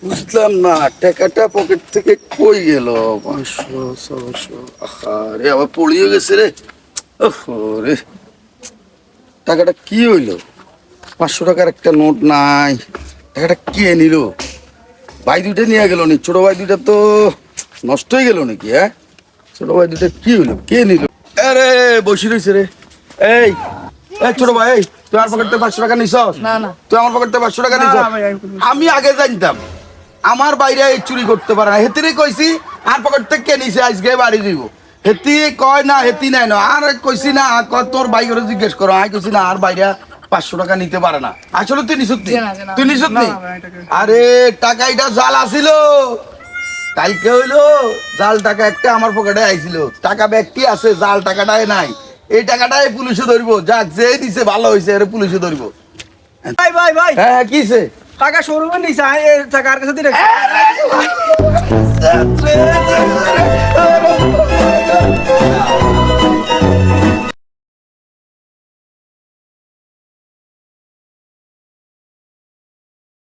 বুঝলাম না টাকাটা পকেট থেকে কই গেল 500 600 আরে আবার পড়িয়ে গেছে রে রে টাকাটা কি হইলো 500 টাকার একটা নোট নাই টাকাটা কে নিল ভাই দুইটা নিয়ে গেল নি ছোট ভাই দুইটা তো নষ্ট হয়ে গেল নাকি হ্যাঁ ছোট ভাই দুইটা কি হইলো কে নিল আরে বসে রয়েছে রে এই এই ছোট ভাই এই তুই আমার পকেট থেকে 500 টাকা নিছস না না তুই আমার পকেট থেকে 500 টাকা না নিছস ভাই, আমি আগে জানতাম আমার বাইরে এই চুরি করতে পারে না হেতিরই কইছি আর পকেট থেকে কে নিছে আজকে বাড়ি দিব হেতি কয় না হেতি নাই না আর কইছি না তোর বাইরে জিজ্ঞেস করো আমি কইছি না আর বাইরে 500 টাকা নিতে পারে না আসলে তুই নিছস নি? না, তুই নিছস না, নি? ভাই, টাকা- আরে টাকা এটা জাল আসিল কালকে হইলো জাল টাকা একটা আমার পকেটে আইছিল টাকা ব্যক্তি আছে জাল টাকাটাই নাই এই টাকাটাই পুলিশে ধরবো যাক যে দিছে ভালো হয়েছে এর পুলিশে ধরবো ভাই ভাই ভাই হ্যাঁ কিছে টাকা শোরুমে নিছে এই টাকা আর কাছে দিয়ে